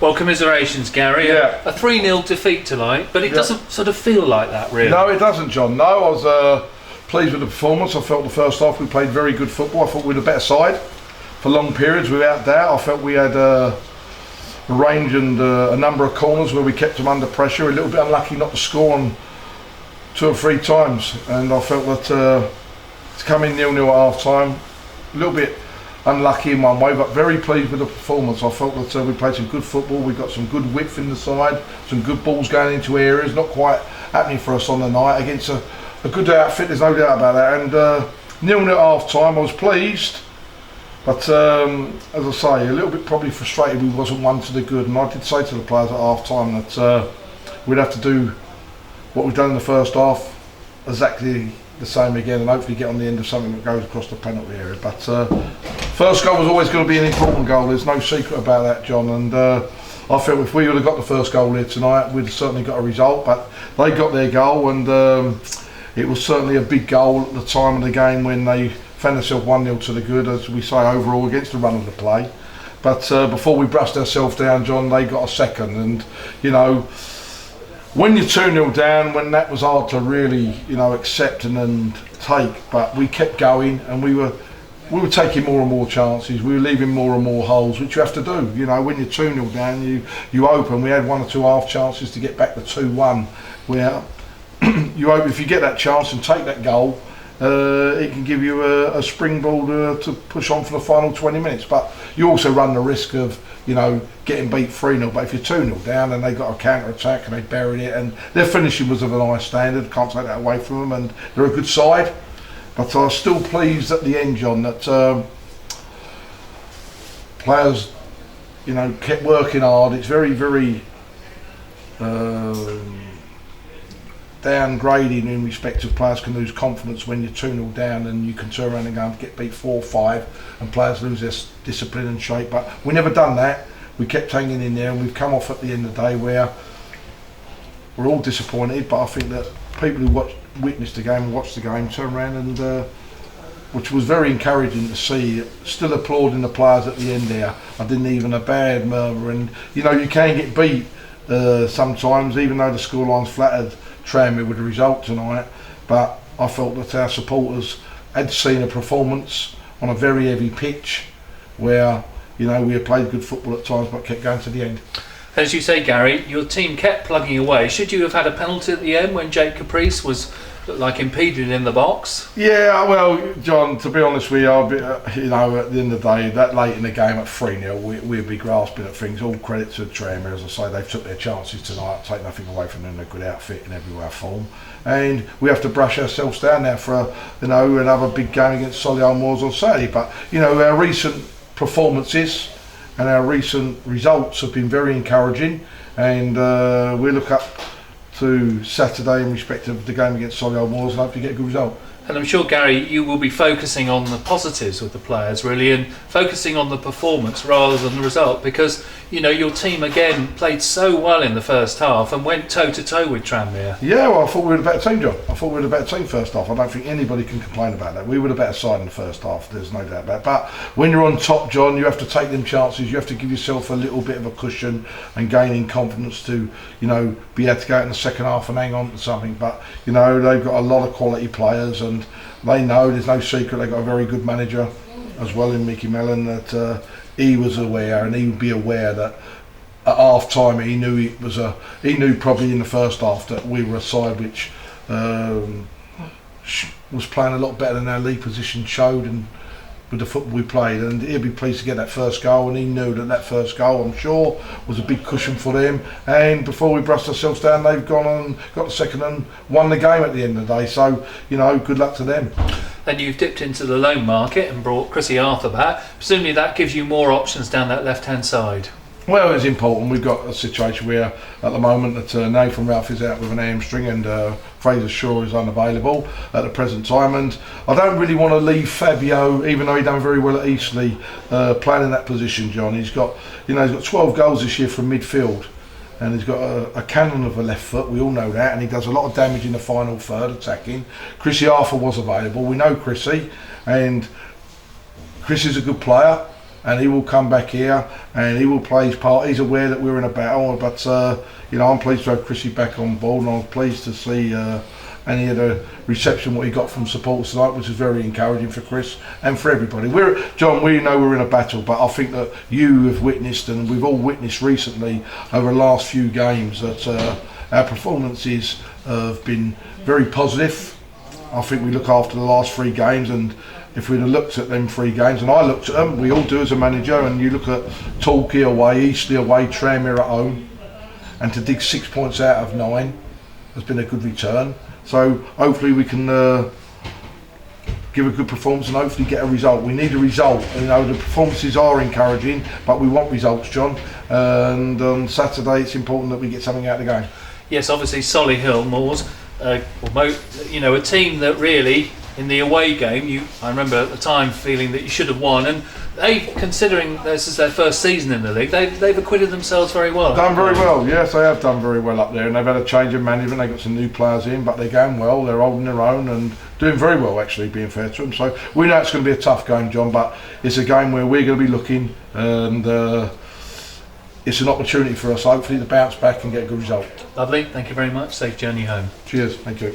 Well, commiserations, Gary. Yeah. A 3-0 defeat tonight, but it doesn't sort of feel like that, really. No, it doesn't, John. No, I was pleased with the performance. I felt the first half we played very good football. I thought we were the better side for long periods, without doubt. I felt we had a range and a number of corners where we kept them under pressure. A little bit unlucky not to score on 2 or 3 times, and I felt that to come in 0-0 at half time, a little bit unlucky in one way, but very pleased with the performance. I felt that we played some good football. We got some good width in the side, some good balls going into areas. Not quite happening for us on the night against a good outfit, there's no doubt about that. And 0-0 at half time, I was pleased, but as I say, a little bit probably frustrated we wasn't one to the good. And I did say to the players at half time that we'd have to do what we've done in the first half exactly the same again, and hopefully get on the end of something that goes across the penalty area. But first goal was always going to be an important goal, there's no secret about that, John. And I felt if we would have got the first goal here tonight, we'd have certainly got a result. But they got their goal, and it was certainly a big goal at the time of the game when they found themselves 1-0 to the good, as we say, overall against the run of the play. But before we brushed ourselves down, John, they got a second. And you know, when you're 2-0 down, when that was hard to really, accept and take, but we kept going, and we were taking more and more chances. We were leaving more and more holes, which you have to do. You know, when you're 2-0 down, you open. We had 1 or 2 half chances to get back to 2-1, where you hope if you get that chance and take that goal, it can give you a springboard to push on for the final 20 minutes. But you also run the risk of, getting beat 3-0. But if you're 2-0 down and they got a counter attack and they buried it, and their finishing was of a nice standard, can't take that away from them, and they're a good side. But I was still pleased at the end, John, that players, kept working hard. It's very, very downgrading in respect of players can lose confidence when you're 2-0 down and you can turn around and go and get beat 4-5, and players lose their discipline and shape. But we never done that. We kept hanging in there, and we've come off at the end of the day where we're all disappointed. But I think that people who witnessed the game and watched the game turn around, and which was very encouraging to see, still applauding the players at the end there. I didn't even a bad murmur. And you can get beat sometimes, even though the scoreline's flattered Tranmere with the result tonight. But I felt that our supporters had seen a performance on a very heavy pitch where we had played good football at times but kept going to the end. As you say, Gary, your team kept plugging away. Should you have had a penalty at the end when Jake Caprice was impeded in the box? Yeah, well, John, to be honest with you, at the end of the day, that late in the game at 3-0, we'd be grasping at things. All credit to Tranmere, as I say, they've took their chances tonight, take nothing away from them, they're a good outfit in every way form. And we have to brush ourselves down now for another big game against Solihull Moors on Saturday. But our recent performances and our recent results have been very encouraging, and we look up to Saturday in respect of the game against Solihull Moors and hopefully get a good result. And I'm sure, Gary, you will be focusing on the positives with the players, really, and focusing on the performance rather than the result, because your team again played so well in the first half and went toe to toe with Tranmere. Yeah, well, I thought we were the better team, John. I thought we were the better team first half. I don't think anybody can complain about that. We were the better side in the first half, there's no doubt about it. But when you're on top, John, you have to take them chances. You have to give yourself a little bit of a cushion and gaining confidence to be able to go out in the second half and hang on to something. But they've got a lot of quality players, and they know, there's no secret, they've got a very good manager as well in Mickey Mellon, that he was aware, and he would be aware that at half time he knew probably in the first half that we were a side which was playing a lot better than our league position showed, and with the football we played, and he'd be pleased to get that first goal, and he knew that first goal, I'm sure, was a big cushion for them. And before we brushed ourselves down, they've gone on, got the second and won the game at the end of the day. So good luck to them. And you've dipped into the loan market and brought Chrissy Arthur back. Presumably that gives you more options down that left hand side. Well, it's important. We've got a situation where at the moment that Nathan Ralph is out with an hamstring, and Fraser Shaw is unavailable at the present time. And I don't really want to leave Fabio, even though he done very well at Eastleigh, playing in that position, John. He's got 12 goals this year from midfield, and he's got a cannon of a left foot, we all know that, and he does a lot of damage in the final third attacking. Chrissy Arthur was available. We know Chrissy, and Chris is a good player. and he will come back here and he will play his part. He's aware that we're in a battle, but you know, I'm pleased to have Chrissy back on board, and I'm pleased to see and he had a reception what he got from supporters tonight, which is very encouraging for Chris and for everybody. John, we know we're in a battle, but I think that you have witnessed, and we've all witnessed recently over the last few games, that our performances have been very positive. I think we look after the last 3 games, and if we'd have looked at them 3 games, and I looked at them, we all do as a manager, and you look at Torquay away, Eastleigh away, Tranmere at home, and to dig 6 points out of 9 has been a good return. So hopefully we can give a good performance and hopefully get a result. We need a result. You know, the performances are encouraging, but we want results, John. And on Saturday, it's important that we get something out of the game. Yes, obviously Solihull Moors, you know, a team that really, in the away game, I remember at the time feeling that you should have won, and they, considering this is their first season in the league, they've acquitted themselves very well. Done very well, yes, they have done very well up there, and they've had a change of management. They've got some new players in, but they're going well. They're holding their own and doing very well, actually, being fair to them. So we know it's going to be a tough game, John, but it's a game where we're going to be looking, and it's an opportunity for us, hopefully, to bounce back and get a good result. Lovely, thank you very much. Safe journey home. Cheers, thank you.